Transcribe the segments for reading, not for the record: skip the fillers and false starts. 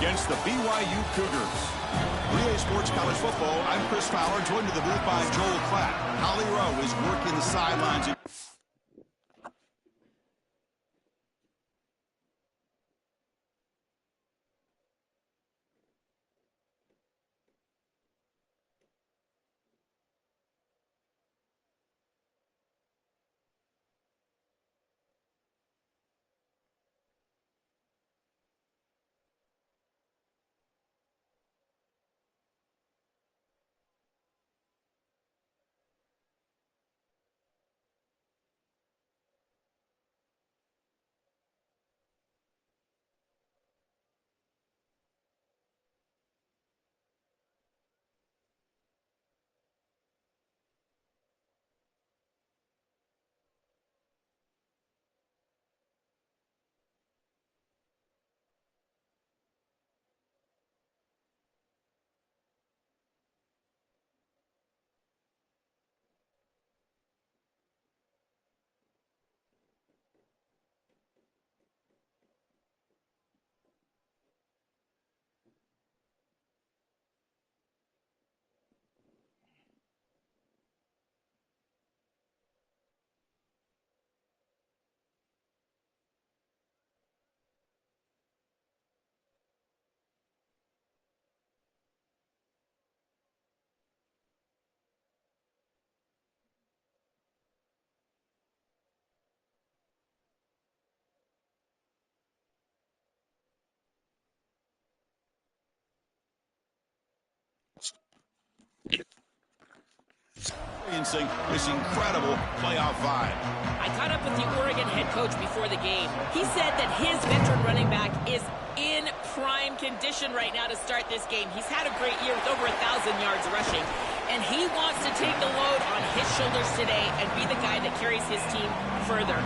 against the BYU Cougars. Relay Sports College Football, I'm Chris Fowler, joined to the booth by Joel Klatt. Holly Rowe is working the sidelines. Experiencing this incredible playoff vibe. I caught up with the Oregon head coach before the game. He said that his veteran running back is in prime condition right now to start this game. He's had a great year with over 1,000 yards rushing, and he wants to take the load on his shoulders today and be the guy that carries his team further.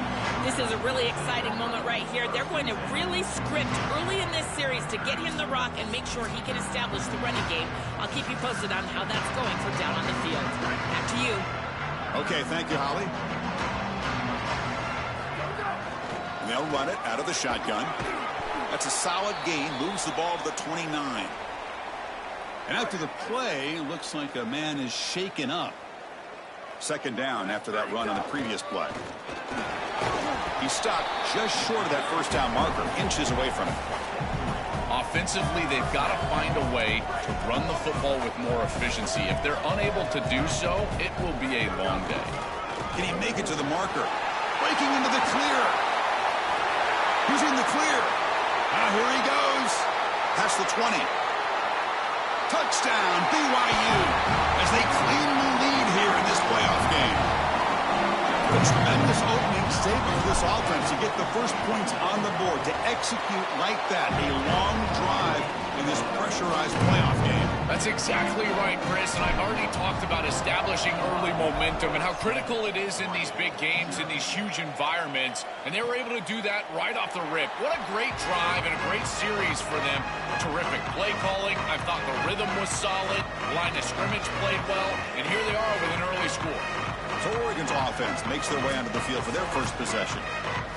This is a really exciting moment right here. They're going to really script early in this series to get him the rock and make sure he can establish the running game. I'll keep you posted on how that's going from down on the field. Back to you. Okay, thank you, Holly. And they'll run it out of the shotgun. That's a solid gain. Moves the ball to the 29. And after the play, looks like a man is shaken up. Second down after that run on the previous play. He stopped just short of that first down marker, inches away from it. Offensively, they've got to find a way to run the football with more efficiency. If they're unable to do so, it will be a long day. Can he make it to the marker? Breaking into the clear. He's in the clear. Now here he goes. Past the 20. Touchdown, BYU, as they claim the lead here in this playoff game. A tremendous opening statement for this offense to get the first points on the board, to execute like that, a long drive in this pressurized playoff game. That's exactly right, Chris, and I've already talked about establishing early momentum and how critical it is in these big games, in these huge environments, and they were able to do that right off the rip. What a great drive and a great series for them. Terrific play calling. I thought the rhythm was solid. Line of scrimmage played well, and here they are with an early score. So Oregon's offense makes their way onto the field for their first possession.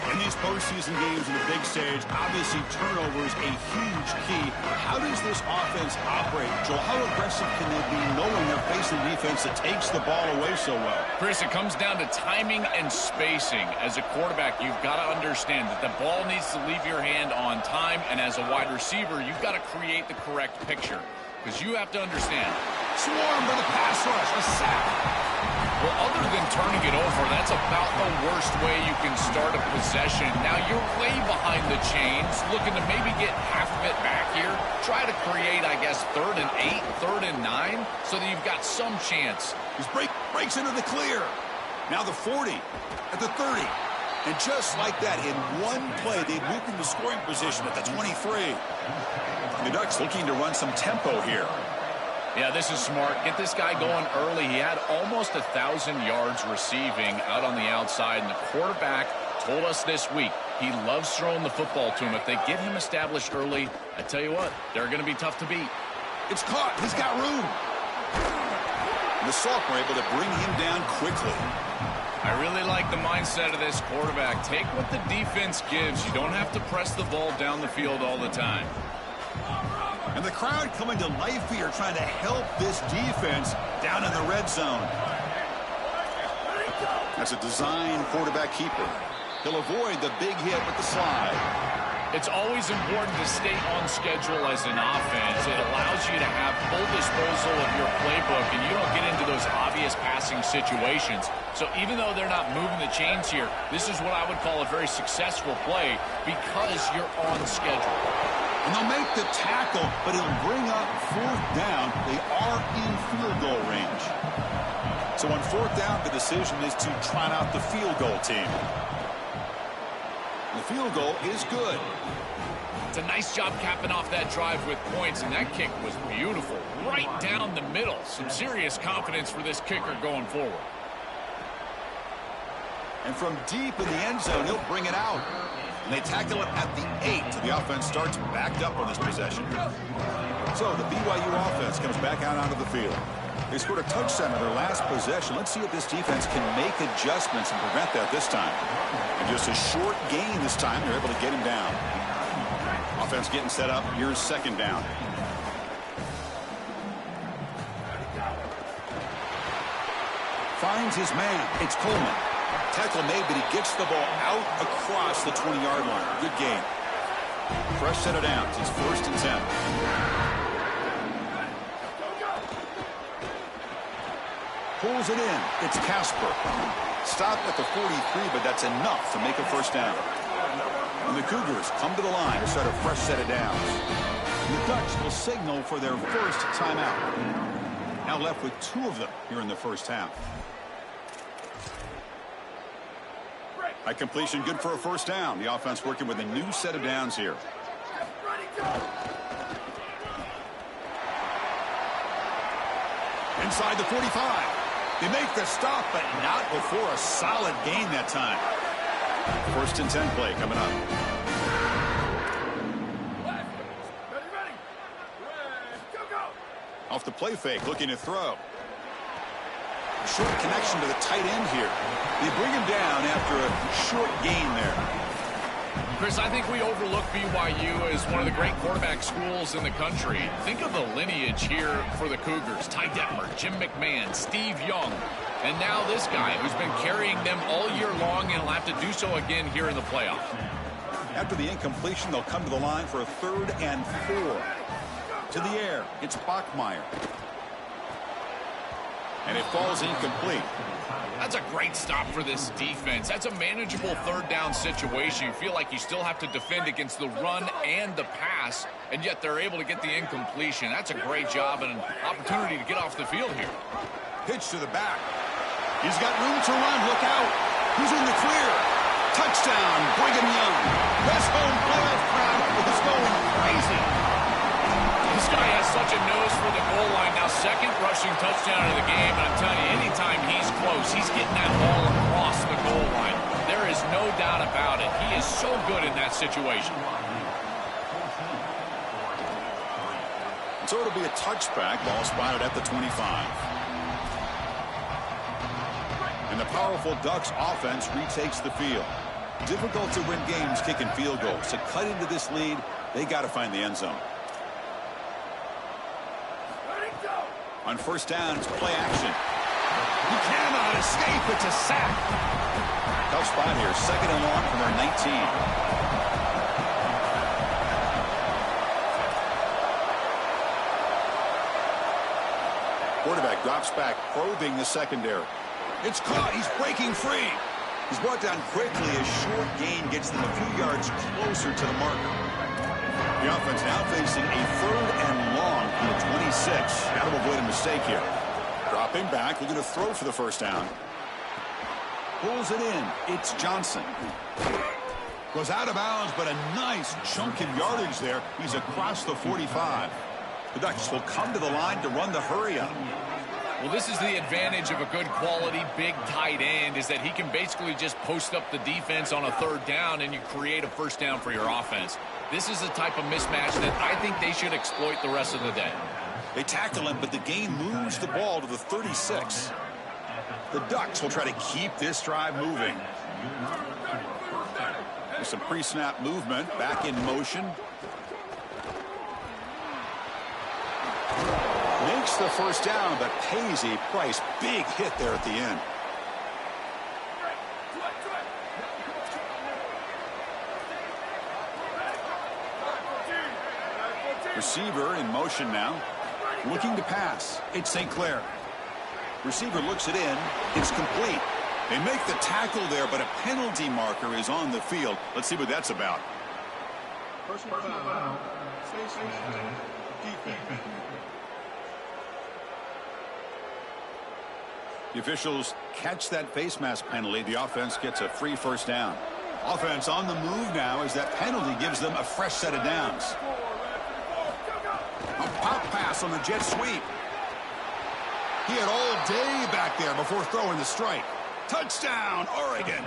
In these postseason games in the big stage, obviously turnover is a huge key. How does this offense operate, Joel? How aggressive can they be knowing they're facing a defense that takes the ball away so well? Chris, it comes down to timing and spacing. As a quarterback, you've got to understand that the ball needs to leave your hand on time, and as a wide receiver, you've got to create the correct picture. Because you have to understand. Swarmed by the pass rush, a sack. Well, other than turning it over, that's about the worst way you can start a possession. Now, you're way behind the chains, looking to maybe get half of it back here. Try to create, I guess, 3rd and 8, 3rd and 9, so that you've got some chance. His breaks into the clear. Now the 40, at the 30. And just like that, in one play, they moved into scoring position at the 23. The Ducks looking to run some tempo here. Yeah, this is smart. Get this guy going early. He had almost 1,000 yards receiving out on the outside, and the quarterback told us this week he loves throwing the football to him. If they get him established early, I tell you what, they're going to be tough to beat. It's caught. He's got room. And the Salk were able to bring him down quickly. I really like the mindset of this quarterback. Take what the defense gives. You don't have to press the ball down the field all the time. And the crowd coming to life here, trying to help this defense down in the red zone. That's a design quarterback keeper. He'll avoid the big hit with the slide. It's always important to stay on schedule as an offense. It allows you to have full disposal of your playbook, and you don't get into those obvious passing situations. So even though they're not moving the chains here, this is what I would call a very successful play because you're on schedule. And they'll make the tackle, but it'll bring up fourth down. They are in field goal range. So on fourth down, the decision is to trot out the field goal team. The field goal is good. It's a nice job capping off that drive with points, and that kick was beautiful. Right down the middle. Some serious confidence for this kicker going forward. And from deep in the end zone, he'll bring it out. And they tackle it at the 8. So the offense starts backed up on this possession. So the BYU offense comes back out onto the field. They scored a touchdown in their last possession. Let's see if this defense can make adjustments and prevent that this time. And just a short gain this time, they're able to get him down. Offense getting set up. Here's second down. Finds his man. It's Coleman. Tackle made, but he gets the ball out across the 20-yard line. Good gain. Fresh set of downs. It's 1st and 10. Pulls it in. It's Casper. Stopped at the 43, but that's enough to make a first down. And the Cougars come to the line to start a fresh set of downs. And the Ducks will signal for their first timeout. Now left with 2 of them here in the first half. By completion, good for a first down. The offense working with a new set of downs here. Inside the 45. They make the stop, but not before a solid gain that time. 1st and 10 play coming up. Off the play fake, looking to throw. Short connection to the tight end here. They bring him down after a short gain there. Chris, I think we overlook BYU as one of the great quarterback schools in the country. Think of the lineage here for the Cougars. Ty Detmer, Jim McMahon, Steve Young, and now this guy who's been carrying them all year long and will have to do so again here in the playoffs. After the incompletion, they'll come to the line for a 3rd and 4. To the air, it's Bachmeier. And it falls incomplete. That's a great stop for this defense. That's a manageable 3rd down situation. You feel like you still have to defend against the run and the pass, and yet they're able to get the incompletion. That's a great job and an opportunity to get off the field here. Pitch to the back. He's got room to run. Look out. He's in the clear. Touchdown, Brigham Young. This home playoff crowd is going crazy. This guy has such a nose for the goal line. Now, 2nd rushing touchdown of the game, and I'm telling you, anytime he's close, he's getting that ball across the goal line. There is no doubt about it. He is so good in that situation. So it'll be a touchback. Ball spotted at the 25. And the powerful Ducks offense retakes the field. Difficult to win games kicking field goals. To cut into this lead, they got to find the end zone. On first down, it's play action. He cannot escape. It's a sack. Tough spot here. 2nd and long from their 19. Quarterback drops back, probing the secondary. It's caught. He's breaking free. He's brought down quickly. A short gain gets them a few yards closer to the marker. The offense now facing a 3rd and long from the 26. Got to avoid a mistake here. Dropping back, looking to throw for the first down. Pulls it in. It's Johnson. Goes out of bounds, but a nice chunk of yardage there. He's across the 45. The Ducks will come to the line to run the hurry up. Well, this is the advantage of a good quality big tight end, is that he can basically just post up the defense on a 3rd down and you create a first down for your offense. This is the type of mismatch that I think they should exploit the rest of the day. They tackle him, but the game moves the ball to the 36. The Ducks will try to keep this drive moving. There's some pre-snap movement, back in motion. the first down, but pays a price. Big hit there at the end. Receiver in motion now. Looking to pass. It's St. Clair. Receiver looks it in. It's complete. They make the tackle there, but a penalty marker is on the field. Let's see what that's about. Personal foul. Defense. The officials catch that face mask penalty. The offense gets a free first down. Offense on the move now as that penalty gives them a fresh set of downs. A pop pass on the jet sweep. He had all day back there before throwing the strike. Touchdown, Oregon.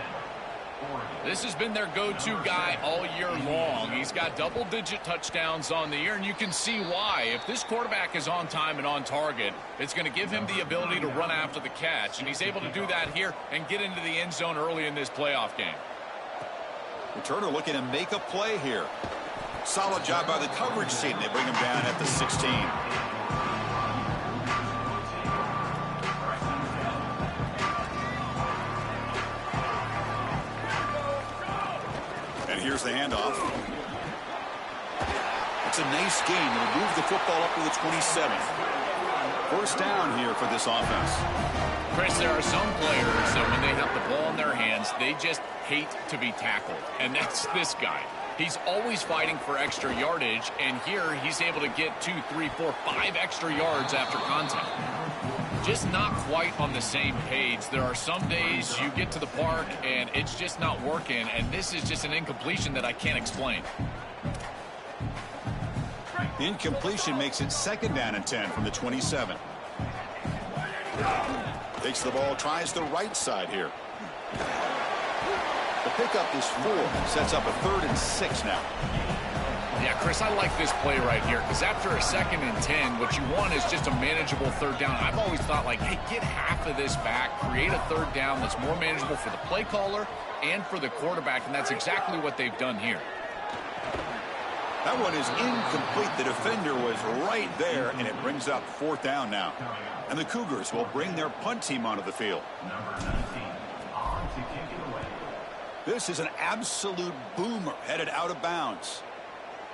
This has been their go-to guy all year long. He's got double-digit touchdowns on the year, and you can see why. If this quarterback is on time and on target, it's going to give him the ability to run after the catch, and he's able to do that here and get into the end zone early in this playoff game. Returner looking to make a play here. Solid job by the coverage team. They bring him down at the 16. Here's the handoff. It's a nice gain. They'll move the football up to the 27th. First down here for this offense. Chris, there are some players that when they have the ball in their hands, they just hate to be tackled. And that's this guy. He's always fighting for extra yardage, and here he's able to get 2, 3, 4, 5 extra yards after contact. Just not quite on the same page. There are some days you get to the park and it's just not working, and this is just an incompletion that I can't explain. Incompletion makes it second down and 10 from the 27. Takes the ball, tries the right side here. The pickup is 4, sets up a 3rd and 6 now. Yeah, Chris, I like this play right here because after a 2nd and 10, what you want is just a manageable 3rd down. I've always thought, like, hey, get half of this back, create a 3rd down that's more manageable for the play caller and for the quarterback, and that's exactly what they've done here. That one is incomplete. The defender was right there, and it brings up 4th down now. And the Cougars will bring their punt team onto the field. This is an absolute boomer headed out of bounds.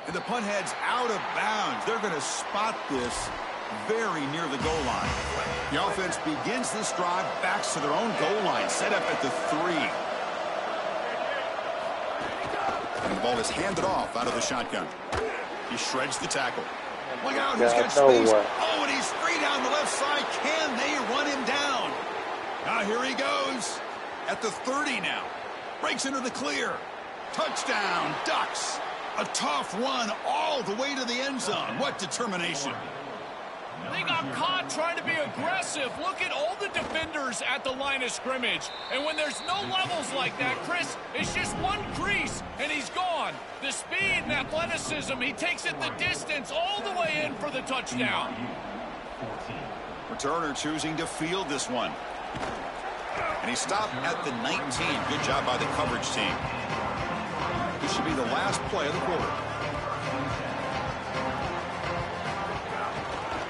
And the punt heads out of bounds. They're going to spot this very near the goal line. The offense begins this drive, backs to their own goal line, set up at the 3. And the ball is handed off out of the shotgun. He shreds the tackle. Look out, he's got space. Oh, and he's free down the left side. Can they run him down? Now here he goes at the 30 now. Breaks into the clear. Touchdown, Ducks. A tough run all the way to the end zone. What determination. They got caught trying to be aggressive. Look at all the defenders at the line of scrimmage. And when there's no levels like that, Chris, it's just one crease, and he's gone. The speed and athleticism, he takes it the distance all the way in for the touchdown. Returner choosing to field this one. And he stopped at the 19. Good job by the coverage team. This should be the last play of the quarter.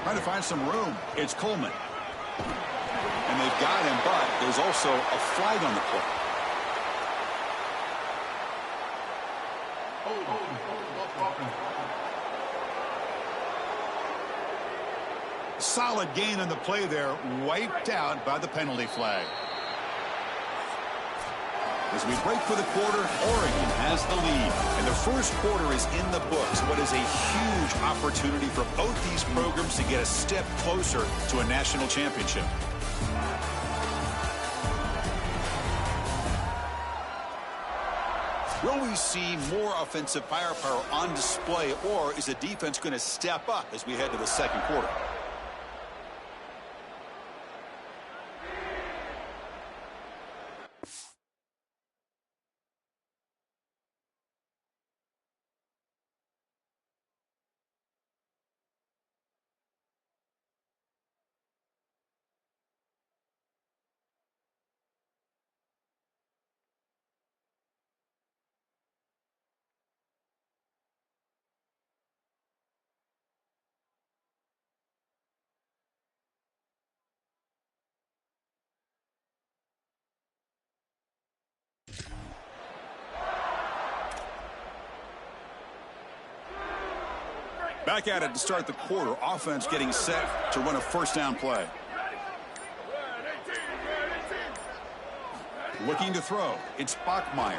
Trying to find some room. It's Coleman. And they've got him, but there's also a flag on the play. Solid gain on the play there, wiped out by the penalty flag. As we break for the quarter, Oregon has the lead, and the first quarter is in the books. What is a huge opportunity for both these programs to get a step closer to a national championship. Will we see more offensive firepower on display, or is the defense going to step up as we head to the second quarter? Back at it to start the quarter. Offense getting set to run a first down play. Looking to throw. It's Bachmeier.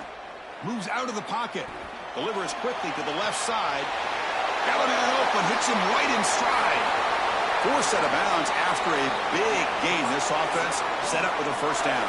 Moves out of the pocket. Delivers quickly to the left side. Got a man open. Hits him right in stride. Forced out of bounds after a big gain. This offense set up with a first down.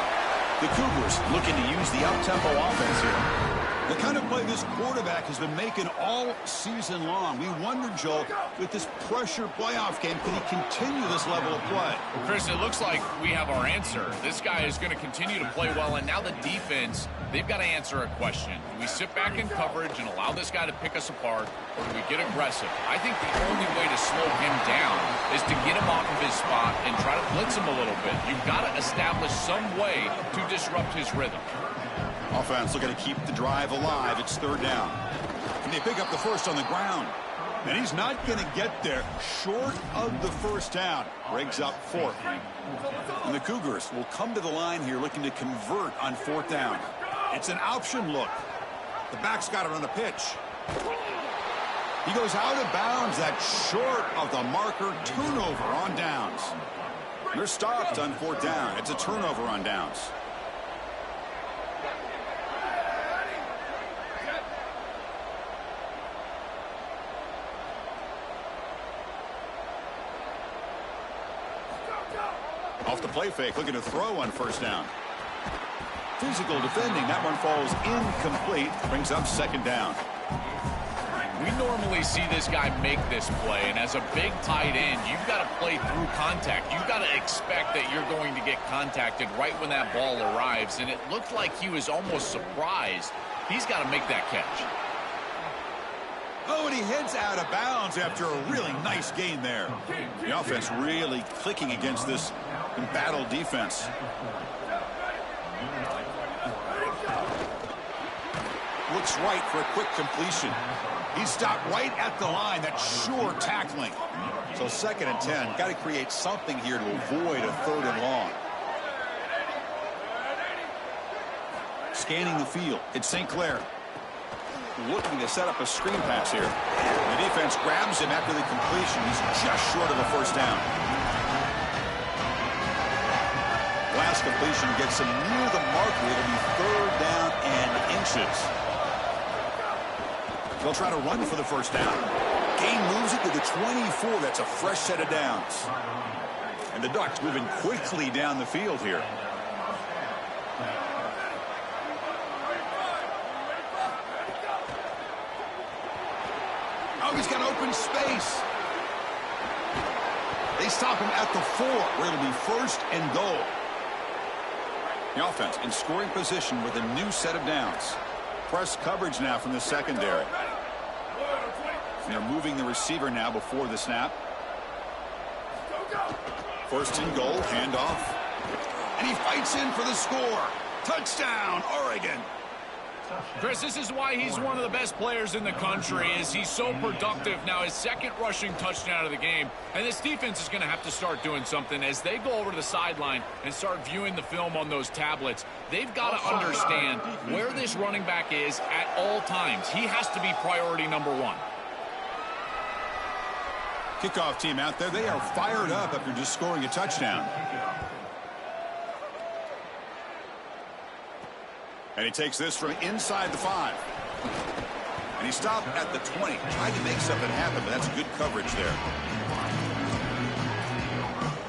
The Cougars looking to use the up-tempo offense here. The kind of play this quarterback has been making all season long. We wonder, Joel, with this pressure playoff game, can he continue this level of play? Well, Chris, it looks like we have our answer. This guy is going to continue to play well, and now the defense, they've got to answer a question. Do we sit back in coverage and allow this guy to pick us apart, or do we get aggressive? I think the only way to slow him down is to get him off of his spot and try to blitz him a little bit. You've got to establish some way to disrupt his rhythm. Offense looking to keep the drive alive. It's third down. And they pick up the first on the ground. And he's not going to get there short of the first down. Briggs up fourth. And the Cougars will come to the line here looking to convert on fourth down. It's an option look. The back's got it on the pitch. He goes out of bounds. That's short of the marker. Turnover on downs. They're stopped on fourth down. It's a turnover on downs. Off the play fake, looking to throw on first down. Physical defending. That one falls incomplete. Brings up second down. We normally see this guy make this play, and as a big tight end, you've got to play through contact. You've got to expect that you're going to get contacted right when that ball arrives, and it looked like he was almost surprised. He's got to make that catch. Oh, and he heads out of bounds after a really nice gain there. The offense really clicking against this embattled defense. Looks right for a quick completion. He stopped right at the line. That's sure tackling. So 2nd and 10. Got to create something here to avoid a 3rd and long. Scanning the field. It's St. Clair. Looking to set up a screen pass here. The defense grabs him after the completion. He's just short of a first down. Last completion gets him near the marker. It'll be 3rd down and inches. They'll try to run for the first down. Gain moves it to the 24. That's a fresh set of downs. And the Ducks moving quickly down the field here. Oh, he's got open space. They stop him at the 4, where it'll be 1st and goal. The offense in scoring position with a new set of downs. Press coverage now from the secondary. And they're moving the receiver now before the snap. 1st and goal, handoff. And he fights in for the score. Touchdown, Oregon. Chris, this is why he's one of the best players in the country, is he's so productive. Now his 2nd rushing touchdown of the game, and this defense is going to have to start doing something as they go over to the sideline and start viewing the film on those tablets. They've got to understand where this running back is at all times. He has to be priority number 1. Kickoff team out there. They are fired up after just scoring a touchdown. And he takes this from inside the 5. And he stopped at the 20. Tried to make something happen, but that's good coverage there.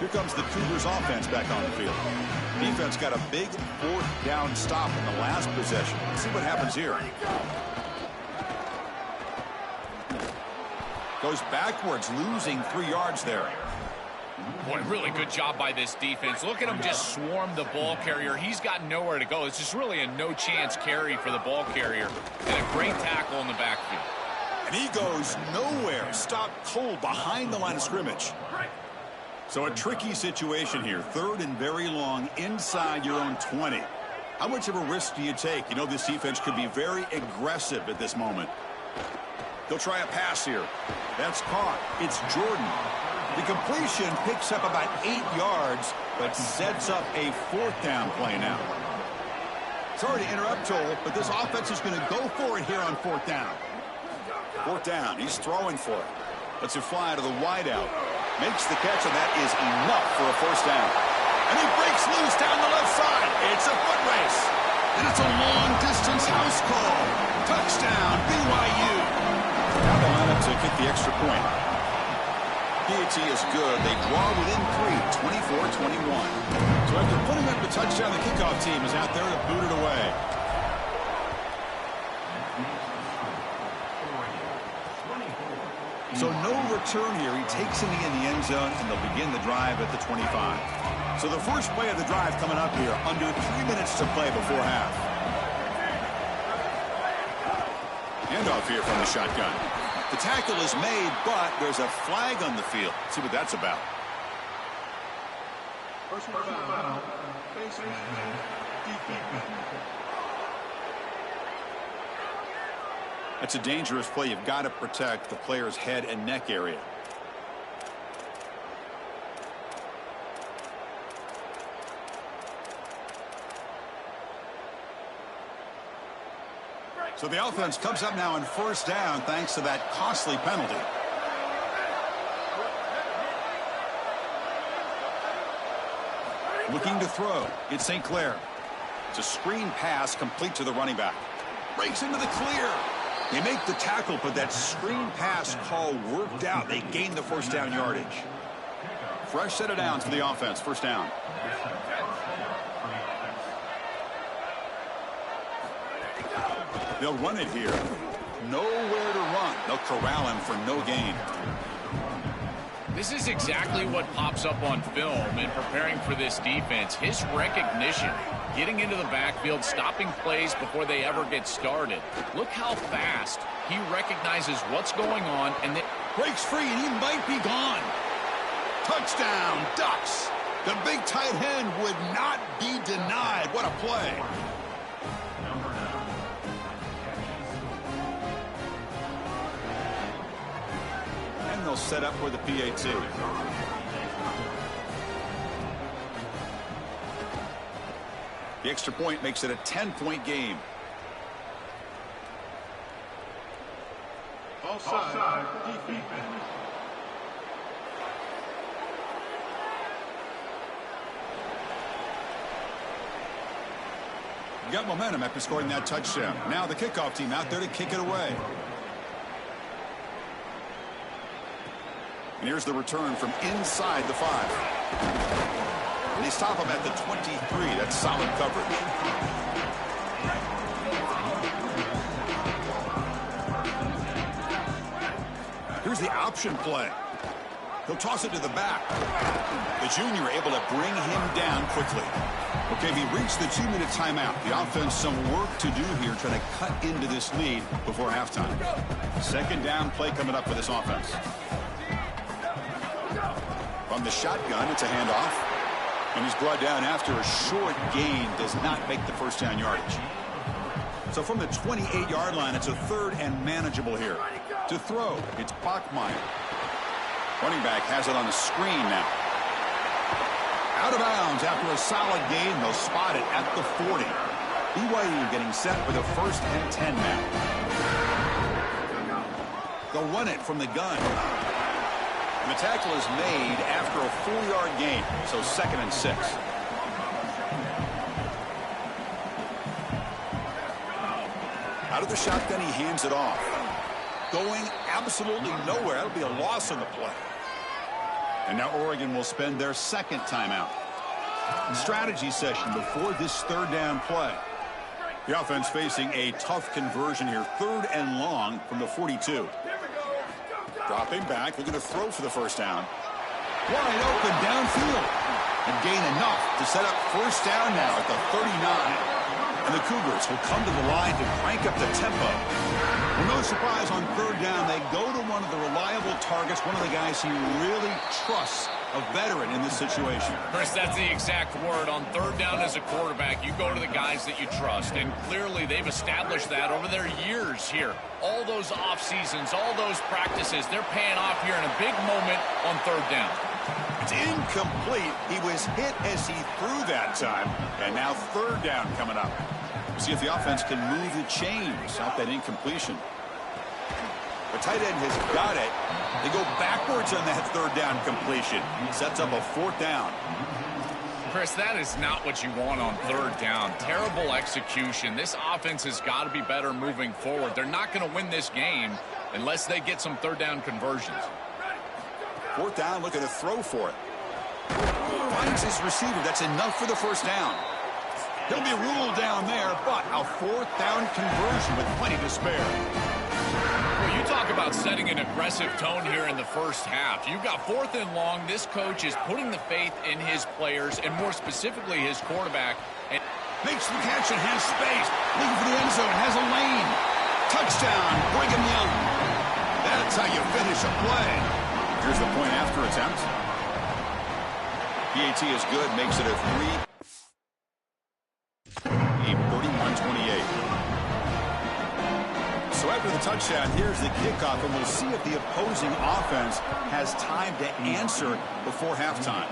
Here comes the Cougars offense back on the field. Defense got a big 4th down stop in the last possession. Let's see what happens here. Goes backwards, losing 3 yards there. Boy, really good job by this defense. Look at him just swarm the ball carrier. He's got nowhere to go. It's just really a no-chance carry for the ball carrier. And a great tackle in the backfield. And he goes nowhere. Stopped cold behind the line of scrimmage. So a tricky situation here. 3rd and very long inside your own 20. How much of a risk do you take? You know this defense could be very aggressive at this moment. They'll try a pass here. That's caught. It's Jordan. The completion picks up about 8 yards, but sets up a 4th down play now. Sorry to interrupt, Joel, but this offense is going to go for it here on 4th down. 4th down. He's throwing for it. Lets it fly to the wideout. Makes the catch, and that is enough for a first down. And he breaks loose down the left side. It's a foot race. And it's a long-distance house call. Touchdown, BYU. Now the lineup to kick the extra point. PAT is good. They draw within 3, 24-21. So after putting up the touchdown, the kickoff team is out there to boot it away. So no return here. He takes it in the end zone, and they'll begin the drive at the 25. So the first play of the drive coming up here, under 3 minutes to play before half. Handoff here from the shotgun. The tackle is made, but there's a flag on the field. Let's see what that's about. Personal foul. Baseman. That's a dangerous play. You've got to protect the player's head and neck area. So the offense comes up now on first down thanks to that costly penalty. Looking to throw. It's St. Clair. It's a screen pass complete to the running back. Breaks into the clear. They make the tackle, but that screen pass call worked out. They gained the first down yardage. Fresh set of downs for the offense. First down. They'll run it here. Nowhere to run. They'll corral him for no gain. This is exactly what pops up on film in preparing for this defense. His recognition, getting into the backfield, stopping plays before they ever get started. Look how fast he recognizes what's going on and then breaks free, and he might be gone. Touchdown, Ducks. The big tight end would not be denied. What a play. And they'll set up for the PAT. The extra point makes it a 10-point game. Offside. Defense. Got momentum after scoring that touchdown. Now the kickoff team out there to kick it away. And here's the return from inside the 5. And they stop him at the 23. That's solid coverage. Here's the option play. He'll toss it to the back. The junior able to bring him down quickly. Okay, he reached the 2-minute timeout. The offense some work to do here, trying to cut into this lead before halftime. Second down play coming up for this offense. From the shotgun, it's a handoff. And he's brought down after a short gain. Does not make the first down yardage. So from the 28-yard line, it's a third and manageable here. To throw, it's Bachmeier. Running back has it on the screen now. Out of bounds after a solid gain. They'll spot it at the 40. BYU getting set for the 1st and 10 now. They'll run it from the gun. And the tackle is made after a 4-yard gain. So 2nd and 6. Out of the shotgun, he hands it off. Going absolutely nowhere. That'll be a loss on the play. And now Oregon will spend their second timeout. Strategy session before this third down play. The offense facing a tough conversion here. 3rd and long from the 42. Dropping back, looking to throw for the first down. Wide open downfield. And gain enough to set up first down now at the 39. And the Cougars will come to the line to crank up the tempo. Well, no surprise on 3rd down. They go to one of the reliable targets, one of the guys he really trusts, a veteran in this situation. Chris, that's the exact word. On 3rd down as a quarterback, you go to the guys that you trust. And clearly they've established that over their years here. All those off seasons, all those practices, they're paying off here in a big moment on 3rd down. It's incomplete. He was hit as he threw that time. And now 3rd down coming up. See if the offense can move the chains out that incompletion. The tight end has got it. They go backwards on that third down completion. Sets up a fourth down. Chris, that is not what you want on third down. Terrible execution. This offense has got to be better moving forward. They're not going to win this game unless they get some third down conversions. Fourth down, looking to throw for it. Finds his receiver. That's enough for the first down. He'll be ruled down there, but a fourth down conversion with plenty to spare. Well, you talk about setting an aggressive tone here in the first half. You've got fourth and long. This coach is putting the faith in his players, and more specifically his quarterback. And makes the catch and has space. Looking for the end zone. Has a lane. Touchdown, Brigham Young. That's how you finish a play. Here's the point after attempt. PAT is good. Makes it a 31-28. So after the touchdown, here's the kickoff, and we'll see if the opposing offense has time to answer before halftime.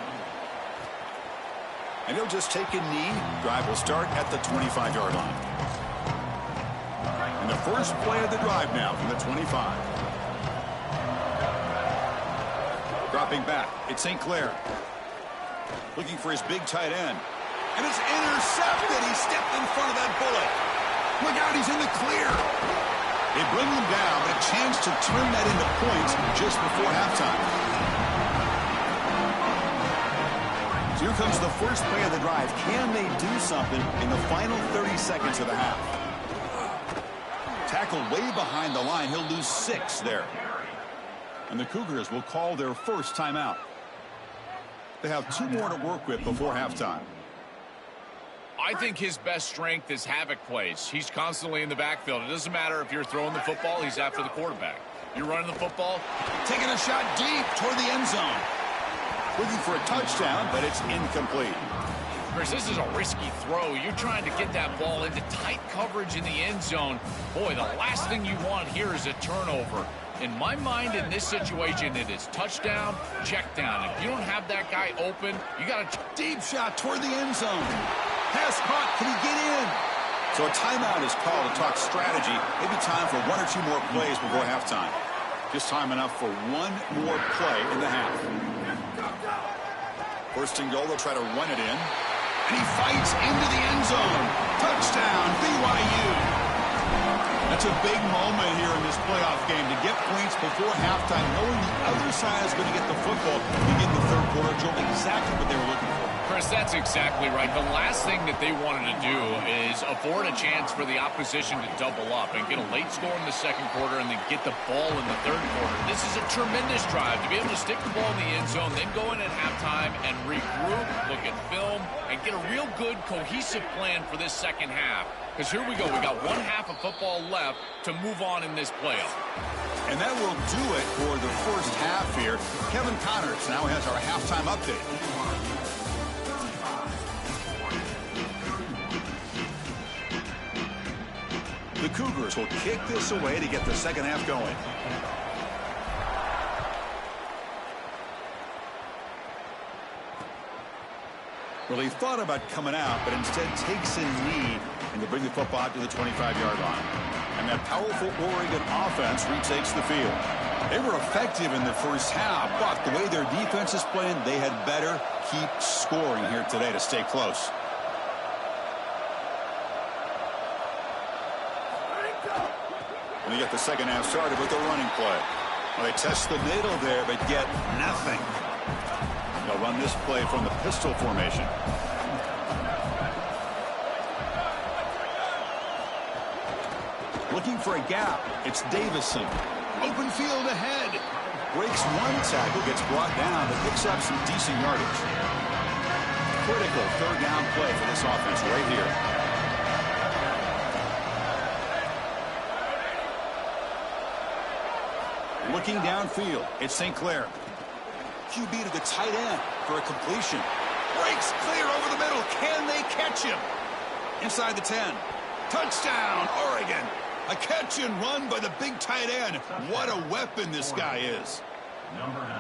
And he'll just take a knee. Drive will start at the 25-yard line. And the first play of the drive now from the 25. Dropping back, it's St. Clair. Looking for his big tight end. And it's intercepted. He stepped in front of that bullet. Look out, he's in the clear. They bring him down, but a chance to turn that into points just before halftime. So here comes the first play of the drive. Can they do something in the final 30 seconds of the half? Tackled way behind the line. He'll lose 6 there. And the Cougars will call their first timeout. They have 2 more to work with before halftime. I think his best strength is havoc plays. He's constantly in the backfield. It doesn't matter if you're throwing the football, he's after the quarterback. You're running the football. Taking a shot deep toward the end zone. Looking for a touchdown, but it's incomplete. Chris, this is a risky throw. You're trying to get that ball into tight coverage in the end zone. Boy, the last thing you want here is a turnover. In my mind, in this situation, it is touchdown, check down. If you don't have that guy open, you got a deep shot toward the end zone. Pass caught. Can he get in? So a timeout is called to talk strategy. Maybe time for 1 or 2 more plays before halftime. Just time enough for 1 more play in the half. First and goal, they'll try to run it in. And he fights into the end zone. Touchdown, BYU. That's a big moment here in this playoff game to get points before halftime, knowing the other side is going to get the football begin the third quarter. Joe, exactly what they were looking for. Chris, that's exactly right. The last thing that they wanted to do is afford a chance for the opposition to double up and get a late score in the second quarter and then get the ball in the third quarter. This is a tremendous drive to be able to stick the ball in the end zone, then go in at halftime and regroup, look at film, and get a real good cohesive plan for this second half. Because here we go. We got 1 half of football left to move on in this playoff. And that will do it for the first half here. Kevin Connors now has our halftime update. The Cougars will kick this away to get the second half going. Well, he thought about coming out, but instead takes a knee and to bring the football out to the 25-yard line. And that powerful Oregon offense retakes the field. They were effective in the first half, but the way their defense is playing, they had better keep scoring here today to stay close. And they get the second half started with a running play. Well, they test the middle there, but get nothing. They'll run this play from the pistol formation. Looking for a gap. It's Davison. Open field ahead. Breaks 1 tackle, gets brought down, but picks up some decent yardage. Critical third down play for this offense right here. Looking downfield, it's St. Clair. QB to the tight end for a completion. Breaks clear over the middle. Can they catch him? Inside the 10. Touchdown, Oregon. A catch and run by the big tight end. What a weapon this guy is.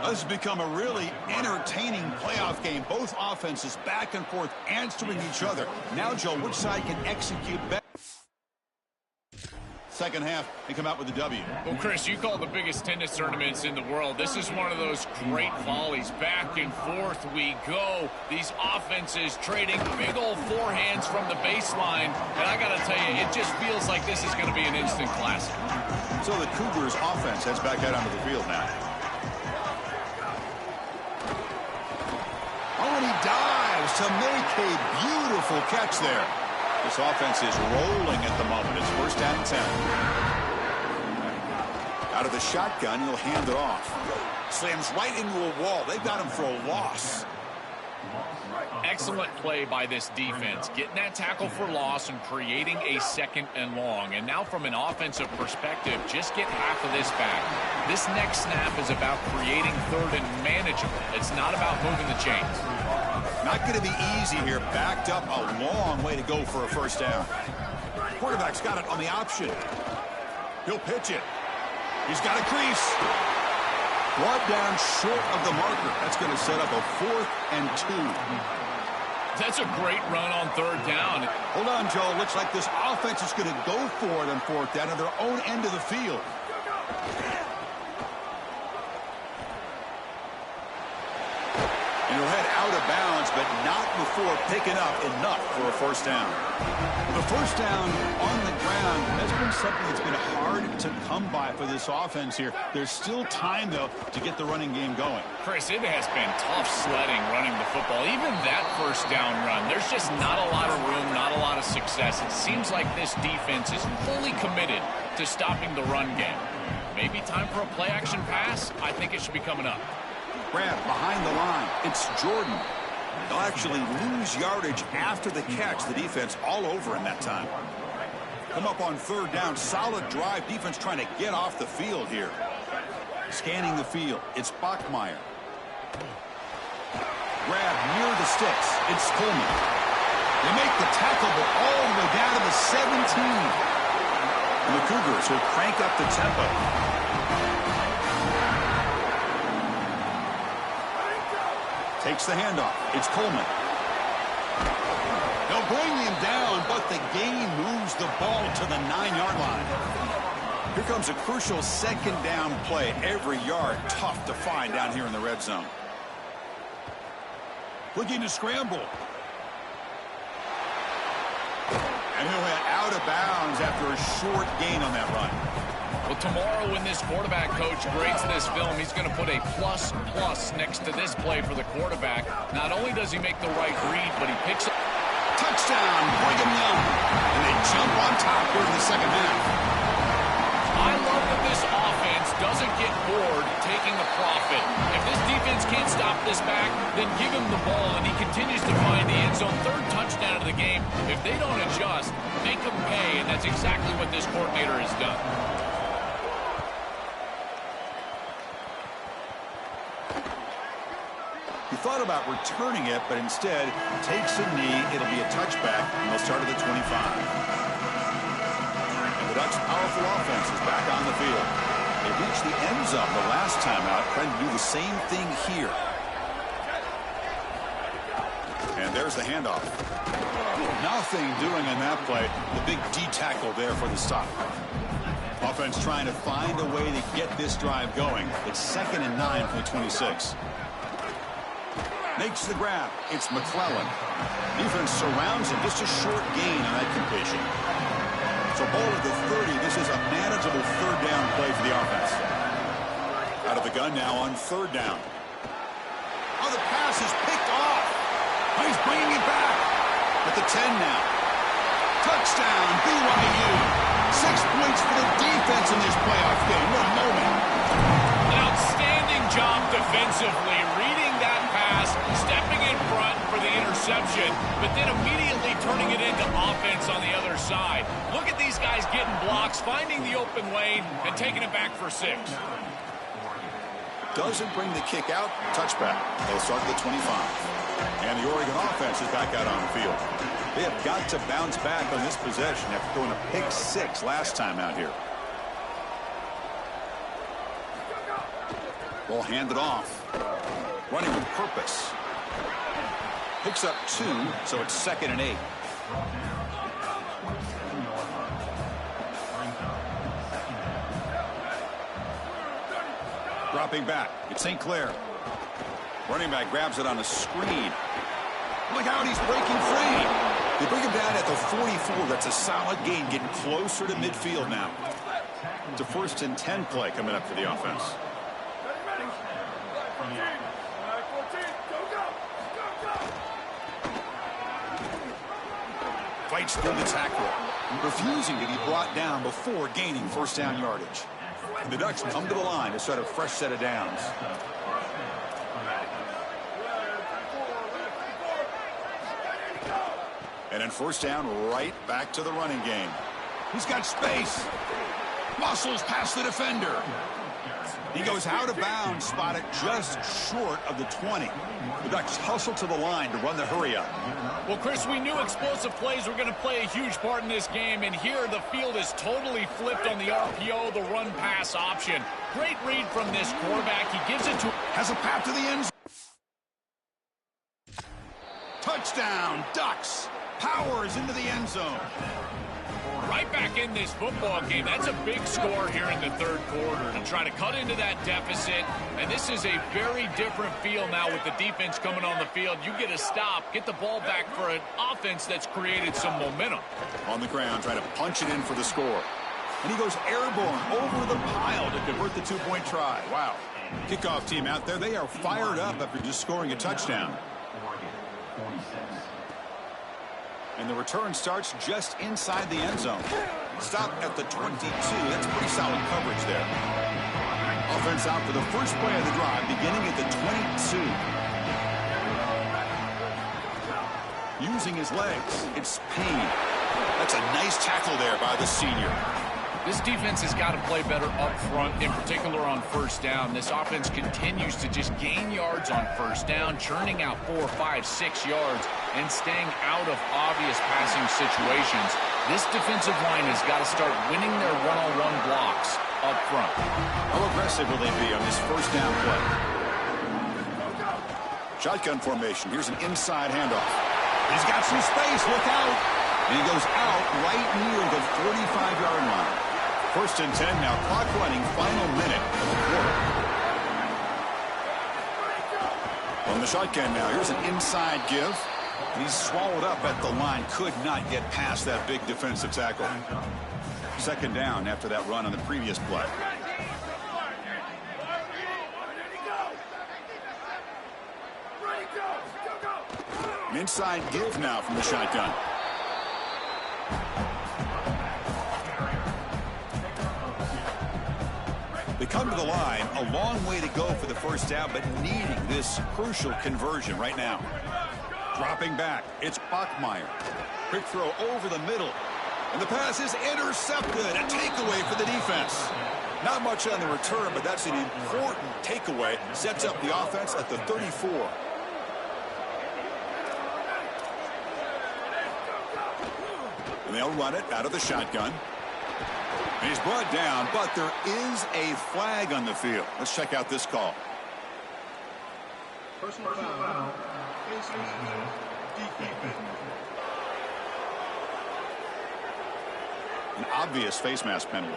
This has become a really entertaining playoff game. Both offenses back and forth answering each other. Now, Joe, which side can execute better? second half and come out with a W. Well, Chris, you call the biggest tennis tournaments in the world. This is one of those great volleys. Back and forth we go. These offenses trading big old forehands from the baseline. And I got to tell you, it just feels like this is going to be an instant classic. So the Cougars offense heads back out onto the field now. Oh, and he dives to make a beautiful catch there. This offense is rolling at the moment. It's first down and 10. Out of the shotgun, he'll hand it off. Slams right into a wall. They've got him for a loss. Excellent play by this defense, getting that tackle for loss and creating a second and long. And now from an offensive perspective, just get half of this back. This next snap is about creating third and manageable. It's not about moving the chains. Not going to be easy here. Backed up a long way to go for a first down. Quarterback's got it on the option. He'll pitch it. He's got a crease. Brought down short of the marker. That's going to set up a 4th and 2. That's a great run on third down. Hold on, Joe. Looks like this offense is going to go for it on 4th down at their own end of the field. And he'll head out of bounds, but not before picking up enough for a first down. The first down on the ground has been something that's been hard to come by for this offense here. There's still time, though, to get the running game going. Chris, it has been tough sledding running the football. Even that first down run, there's just not a lot of room, not a lot of success. It seems like this defense is fully committed to stopping the run game. Maybe time for a play-action pass? I think it should be coming up. Grab behind the line. It's Jordan. They'll actually lose yardage after the catch. The defense all over in that time. Come up on third down. Solid drive. Defense trying to get off the field here. Scanning the field. It's Bachmeier. Grab near the sticks. It's Coleman. They make the tackle, but all the way down to the 17. And the Cougars will crank up the tempo. Takes the handoff. It's Coleman. They'll bring him down, but the gain moves the ball to the 9-yard line. Here comes a crucial second down play. Every yard tough to find down here in the red zone. Looking to scramble. And he'll head out of bounds after a short gain on that run. Well, tomorrow when this quarterback coach grades this film, he's going to put a plus next to this play for the quarterback. Not only does he make the right read, but he picks up. Touchdown, Brigham Young. And they jump on top here in the second half. I love that this offense doesn't get bored taking a profit. If this defense can't stop this back, then give him the ball, and he continues to find the end zone. Third touchdown of the game. If they don't adjust, make them pay, and that's exactly what this coordinator has done. He thought about returning it, but instead takes a knee. It'll be a touchback, and they'll start at the 25. And the Ducks' powerful offense is back on the field. They reached the end zone the last time out, trying to do the same thing here. And there's the handoff. Nothing doing on that play. The big D tackle there for the stop. Offense trying to find a way to get this drive going. It's 2nd and 9 from the 26. Makes the grab. It's McClellan. Defense surrounds him. Just a short gain on that completion. So ball at the 30. This is a manageable third down play for the offense. Out of the gun now on third down. Oh, the pass is picked off. Oh, he's bringing it back. At the 10 now. Touchdown, BYU. 6 points for the defense in this playoff game. What a moment. An outstanding job defensively, reading that pass, stepping in front for the interception, but then immediately turning it into offense on the other side. Look at these guys getting blocks, finding the open lane, and taking it back for 6. Doesn't bring the kick out. Touchback. They'll start at the 25. And the Oregon offense is back out on the field. They have got to bounce back on this possession after throwing a pick 6 last time out here. Ball handed off. Running with purpose. Picks up 2, so it's 2nd and 8. Dropping back. It's St. Clair. Running back grabs it on a screen. Look out, he's breaking free. They bring him down at the 44. That's a solid gain, getting closer to midfield now. It's a 1st and 10 play coming up for the offense. Fights through the tackle, refusing to be brought down before gaining 1st down yardage. The Ducks come to the line to start a fresh set of downs. And then 1st down, right back to the running game. He's got space. Muscles past the defender. He goes out of bounds, spotted just short of the 20. The Ducks hustle to the line to run the hurry up. Well, Chris, we knew explosive plays were going to play a huge part in this game, and here the field is totally flipped on the RPO, the run-pass option. Great read from this quarterback. He gives it to... Has a path to the end zone. Touchdown, Ducks. Powers into the end zone. Right back in this football game. That's a big score here in the 3rd quarter to try to cut into that deficit. And this is a very different feel now with the defense coming on the field. You get a stop, get the ball back for an offense that's created some momentum. On the ground, trying to punch it in for the score. And he goes airborne over the pile to convert the 2-point try. Wow. Kickoff team out there, they are fired up after just scoring a touchdown. And the return starts just inside the end zone. Stop at the 22. That's pretty solid coverage there. Offense out for the first play of the drive, beginning at the 22. Using his legs. It's Payne. That's a nice tackle there by the senior. This defense has got to play better up front, in particular on 1st down. This offense continues to just gain yards on 1st down, churning out 4, 5, 6 yards, and staying out of obvious passing situations. This defensive line has got to start winning their one-on-one blocks up front. How aggressive will they be on this 1st down play? Shotgun formation. Here's an inside handoff. He's got some space. Look out. And he goes out right near the 45-yard line. 1st and 10 now. Clock running. Final minute of the quarter. On the shotgun now. Here's an inside give. And he's swallowed up at the line. Could not get past that big defensive tackle. 2nd down after that run on the previous play. An inside give now from the shotgun. They come to the line, a long way to go for the 1st down, but needing this crucial conversion right now. Dropping back, it's Bachmeier. Quick throw over the middle. And the pass is intercepted. A takeaway for the defense. Not much on the return, but that's an important takeaway. Sets up the offense at the 34. And they'll run it out of the shotgun. And he's brought down, but there is a flag on the field. Let's check out this call. Personal foul. Defense. An obvious face mask penalty.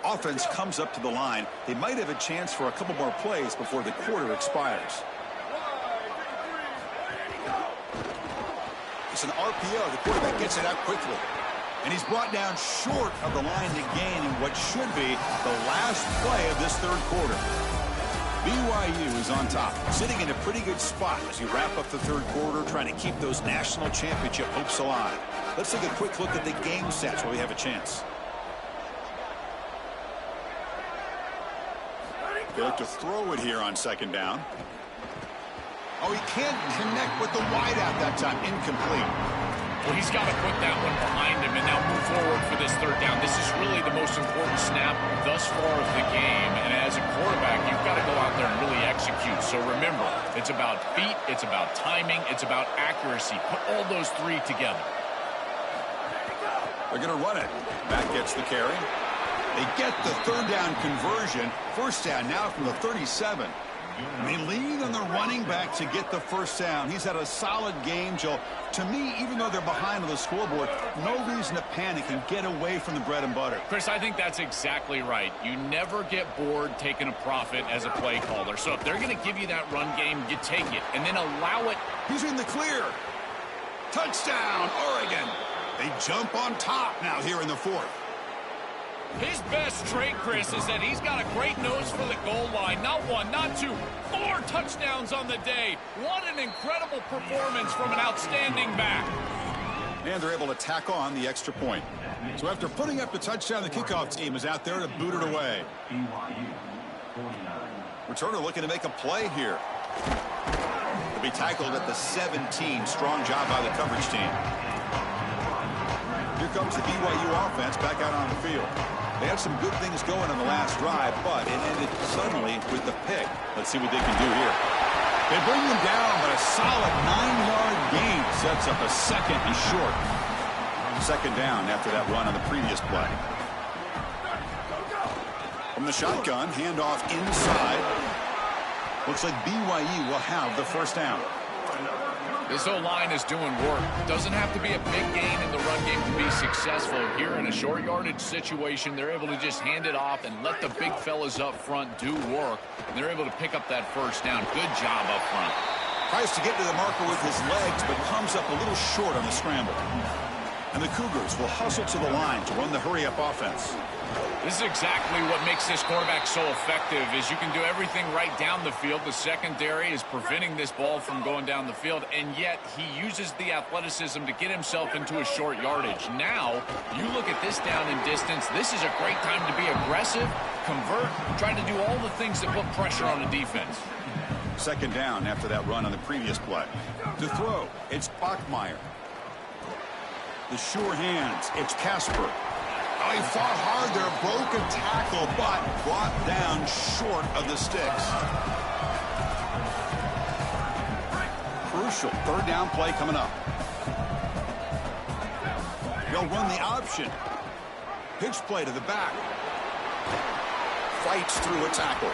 Offense comes up to the line. They might have a chance for a couple more plays before the quarter expires. It's an RPO. The quarterback gets it out quickly. And he's brought down short of the line to gain in what should be the last play of this 3rd quarter. BYU is on top, sitting in a pretty good spot as you wrap up the 3rd quarter, trying to keep those national championship hopes alive. Let's take a quick look at the game stats while we have a chance. They look to throw it here on 2nd down. Oh, he can't connect with the wideout that time. Incomplete. Well, he's got to put that one behind him and now move forward for this 3rd down. This is really the most important snap thus far of the game. And as a quarterback, you've got to go out there and really execute. So remember, it's about feet, it's about timing, it's about accuracy. Put all those 3 together. They're going to run it. Back gets the carry. They get the 3rd down conversion. 1st down now from the 37. They lean on the running back to get the first down. He's had a solid game, Joe. To me, even though they're behind on the scoreboard, no reason to panic and get away from the bread and butter. Chris, I think that's exactly right. You never get bored taking a profit as a play caller. So if they're going to give you that run game, you take it and then allow it. He's in the clear. Touchdown, Oregon. They jump on top now here in the fourth. His best trait, Chris, is that he's got a great nose for the goal line. Not one, not two, 4 touchdowns on the day. What an incredible performance from an outstanding back. And they're able to tack on the extra point. So after putting up the touchdown, the kickoff team is out there to boot it away. Returner looking to make a play here. To be tackled at the 17. Strong job by the coverage team. Here comes the BYU offense back out on the field. They had some good things going on the last drive, but it ended suddenly with the pick. Let's see what they can do here. They bring them down, but a solid 9-yard gain sets up a second and short. Second down after that run on the previous play. From the shotgun, handoff inside. Looks like BYU will have the first down. This O-line is doing work. Doesn't have to be a big gain in the run game to be successful. Here in a short yardage situation, they're able to just hand it off and let the big fellas up front do work. And they're able to pick up that first down. Good job up front. Tries to get to the marker with his legs, but comes up a little short on the scramble. And the Cougars will hustle to the line to run the hurry-up offense. This is exactly what makes this quarterback so effective, is you can do everything right down the field. The secondary is preventing this ball from going down the field, and yet he uses the athleticism to get himself into a short yardage. Now, you look at this down and distance, this is a great time to be aggressive, convert, try to do all the things that put pressure on the defense. Second down after that run on the previous play. To throw, it's Bachmeier. The sure hands, it's Casper. Oh, he fought hard there, broke a tackle, but brought down short of the sticks. Crucial third down play coming up. They'll run the option. Pitch play to the back. Fights through a tackle.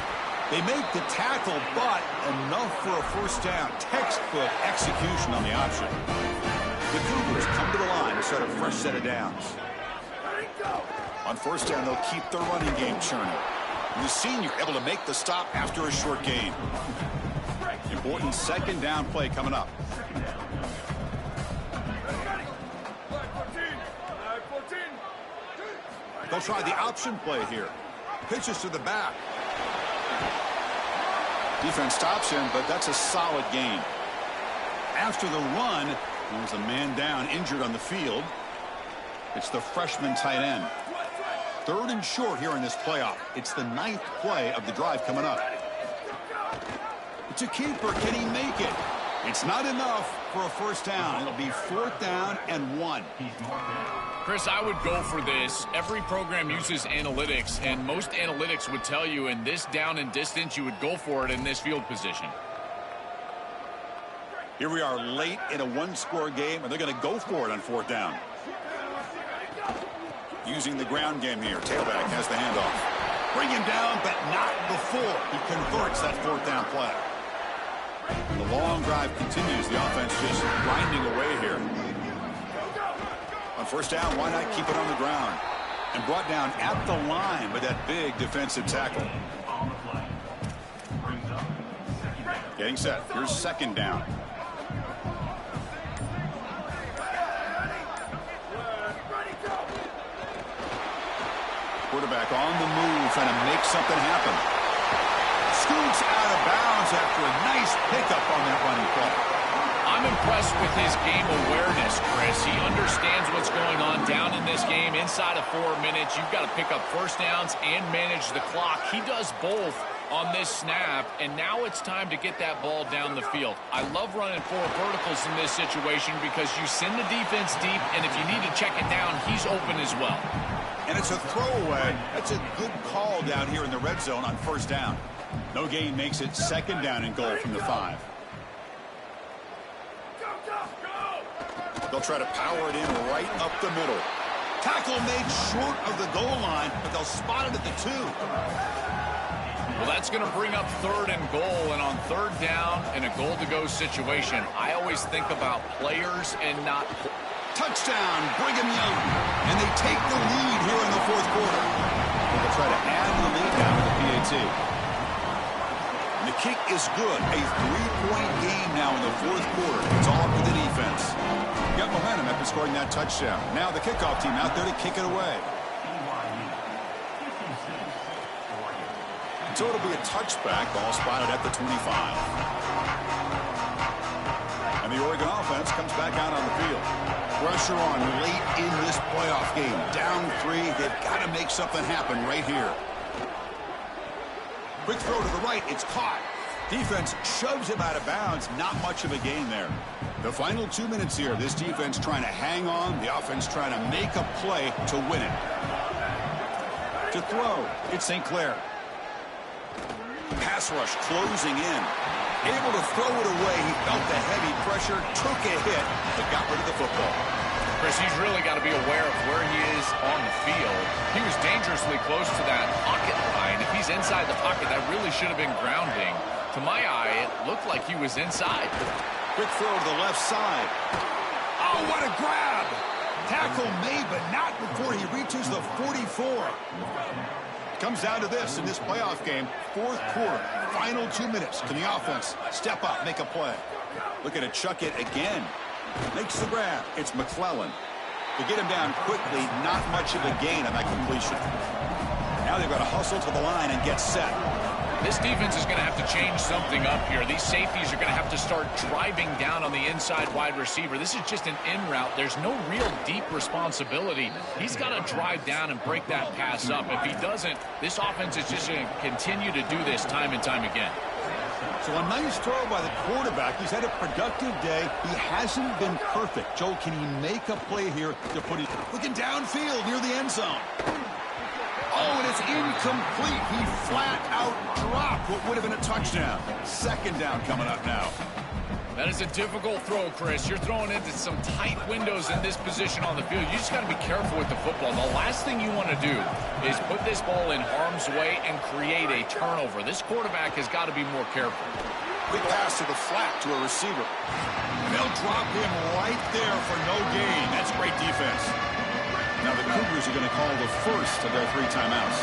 They make the tackle, but enough for a first down. Textbook execution on the option. The Cougars come to the line to set a fresh set of downs. On first down, they'll keep their running game churning. And the senior able to make the stop after a short gain. Important second down play coming up. They'll try the option play here. Pitches to the back. Defense stops him, but that's a solid gain. After the run, there's a man down, injured on the field. It's the freshman tight end. Third and short here in this playoff. It's the 9th play of the drive coming up. It's a keeper. Can he make it? It's not enough for a first down. It'll be 4th down and 1. Chris, I would go for this. Every program uses analytics, and most analytics would tell you in this down and distance, you would go for it in this field position. Here we are late in a one-score game, and they're going to go for it on 4th down. Using the ground game here. Tailback has the handoff. Bring him down, but not before he converts that 4th down play. And the long drive continues. The offense just grinding away here. On first down, why not keep it on the ground? And brought down at the line with that big defensive tackle. Getting set. Here's second down. Quarterback on the move, trying to make something happen. Scoots out of bounds after a nice pickup on that running play. I'm impressed with his game awareness, Chris. He understands what's going on down in this game. Inside of 4 minutes, you've got to pick up first downs and manage the clock. He does both on this snap, and now it's time to get that ball down the field. I love running 4 verticals in this situation because you send the defense deep, and if you need to check it down, he's open as well. And it's a throwaway. That's a good call down here in the red zone on first down. No gain makes it second down and goal from the 5. They'll try to power it in right up the middle. Tackle made short of the goal line, but they'll spot it at the 2. Well, that's going to bring up 3rd and goal, and on 3rd down in a goal-to-go situation, I always think about players and not... Touchdown, Brigham Young. And they take the lead here in the 4th quarter. They'll try to add the lead now with the PAT. And the kick is good. A 3-point game now in the 4th quarter. It's all up to the defense. Got momentum after scoring that touchdown. Now the kickoff team out there to kick it away. So it'll be a touchback. Ball spotted at the 25. And the Oregon offense comes back out on the field. Pressure on late in this playoff game. Down 3. They've got to make something happen right here. Quick throw to the right. It's caught. Defense shoves him out of bounds. Not much of a gain there. The final 2 minutes here. This defense trying to hang on. The offense trying to make a play to win it. To throw, it's St. Clair. Pass rush closing in. Able to throw it away. He felt the heavy pressure, took a hit, but got rid of the football. Chris, he's really got to be aware of where he is on the field. He was dangerously close to that pocket line. If he's inside the pocket, that really should have been grounding. To my eye, it looked like he was inside. Quick throw to the left side. Oh, what a grab! Tackle made, but not before he reaches the 44. Comes down to this in this playoff game. 4th quarter, final 2 minutes. Can the offense step up, make a play? Looking to chuck it again. Makes the grab. It's McClellan. To get him down quickly, not much of a gain on that completion. Now they've got to hustle to the line and get set. This defense is going to have to change something up here. These safeties are going to have to start driving down on the inside wide receiver. This is just an in route. There's no real deep responsibility. He's got to drive down and break that pass up. If he doesn't, this offense is just going to continue to do this time and time again. So a nice throw by the quarterback. He's had a productive day. He hasn't been perfect. Joe, can he make a play here to put it looking downfield near the end zone? Oh, and it's incomplete. He flat out dropped what would have been a touchdown. 2nd down coming up now. That is a difficult throw, Chris. You're throwing into some tight windows in this position on the field. You just got to be careful with the football. The last thing you want to do is put this ball in harm's way and create a turnover. This quarterback has got to be more careful. Quick pass to the flat to a receiver. And they'll drop him right there for no gain. That's great defense. Now the Cougars are going to call the first of their 3 timeouts.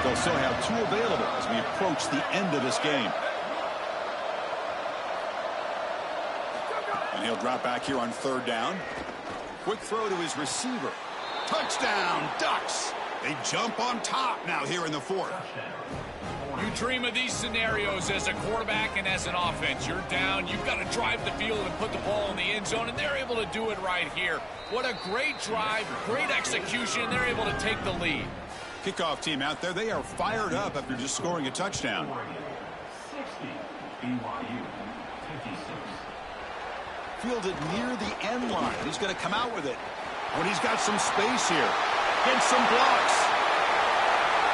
They'll still have 2 available as we approach the end of this game. And he'll drop back here on 3rd down. Quick throw to his receiver. Touchdown, Ducks. They jump on top now here in the 4th. You dream of these scenarios as a quarterback and as an offense. You're down. You've got to drive the field and put the ball in the end zone, and they're able to do it right here. What a great drive, great execution. They're able to take the lead. Kickoff team out there. They are fired up after just scoring a touchdown. 60, BYU 56. Fielded near the end line. He's going to come out with it. When he's got some space here. Gets some blocks.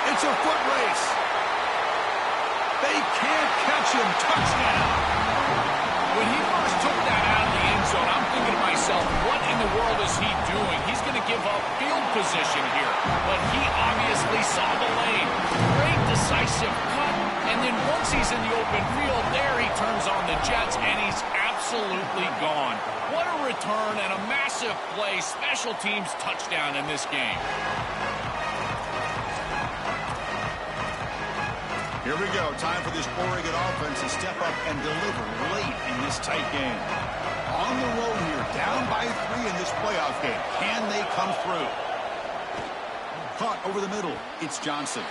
It's a foot race. They can't catch him. Touchdown. When he first took that out of the end zone, I'm thinking to myself, what in the world is he doing? He's going to give up field position here. But he obviously saw the lane. Great decisive cut. And then once he's in the open field, there he turns on the jets, and he's absolutely gone. What a return and a massive play. Special teams touchdown in this game. Here we go. Time for this Oregon offense to step up and deliver late in this tight game. On the road here, down by 3 in this playoff game. Can they come through? Caught over the middle. It's Johnson.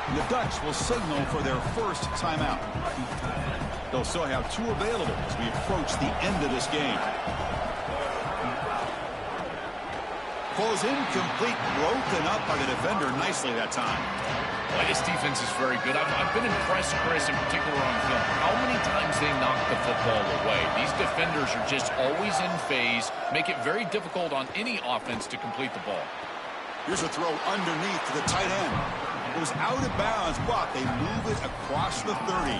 And the Ducks will signal for their first timeout. They'll still have 2 available as we approach the end of this game. Falls incomplete, broken up by the defender nicely that time. Well, this defense is very good. I've been impressed, Chris, in particular on film, how many times they knock the football away. These defenders are just always in phase, make it very difficult on any offense to complete the ball. Here's a throw underneath to the tight end. It was out of bounds, but they move it across the 30.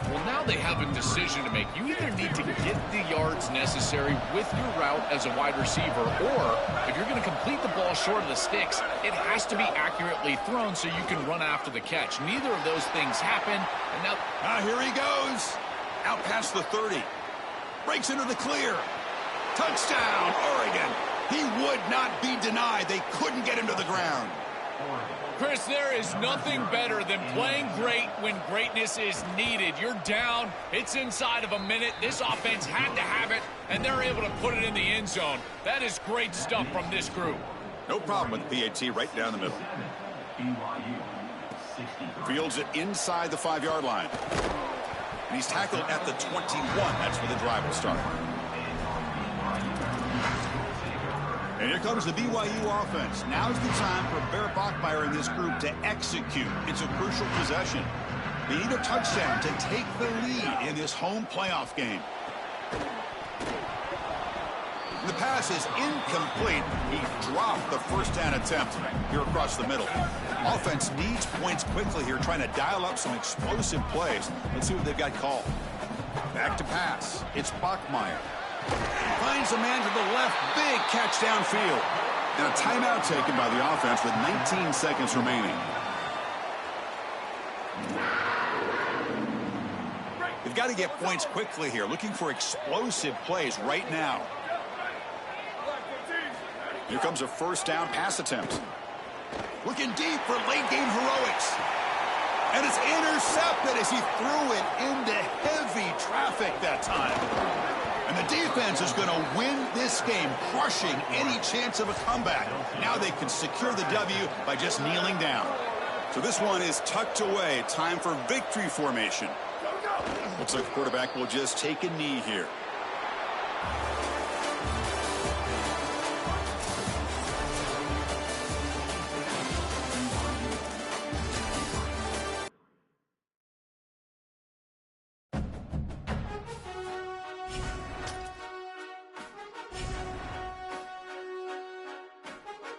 Well, now they have a decision to make. You either need to get the yards necessary with your route as a wide receiver, or if you're going to complete the ball short of the sticks, it has to be accurately thrown so you can run after the catch. Neither of those things happen. And now here he goes. Out past the 30. Breaks into the clear. Touchdown, Oregon. He would not be denied. They couldn't get him to the ground. Chris, there is nothing better than playing great when greatness is needed. You're down. It's inside of a minute. This offense had to have it, and they're able to put it in the end zone. That is great stuff from this group. No problem with the PAT right down the middle. BYU 63. Fields it inside the 5-yard line. And he's tackled at the 21. That's where the drive will start. And here comes the BYU offense. Now's the time for Bear Bachmeier and this group to execute. It's a crucial possession. They need a touchdown to take the lead in this home playoff game. The pass is incomplete. He dropped the first down attempt here across the middle. Offense needs points quickly here, trying to dial up some explosive plays. Let's see what they've got called. Back to pass. It's Bachmeier. Finds a man to the left. Big catch downfield. And a timeout taken by the offense with 19 seconds remaining. They've got to get points quickly here. Looking for explosive plays right now. Here comes a first down pass attempt. Looking deep for late game heroics. And it's intercepted as he threw it into heavy traffic that time. And the defense is going to win this game, crushing any chance of a comeback. Now they can secure the W by just kneeling down. So this one is tucked away. Time for victory formation. Looks like the quarterback will just take a knee here.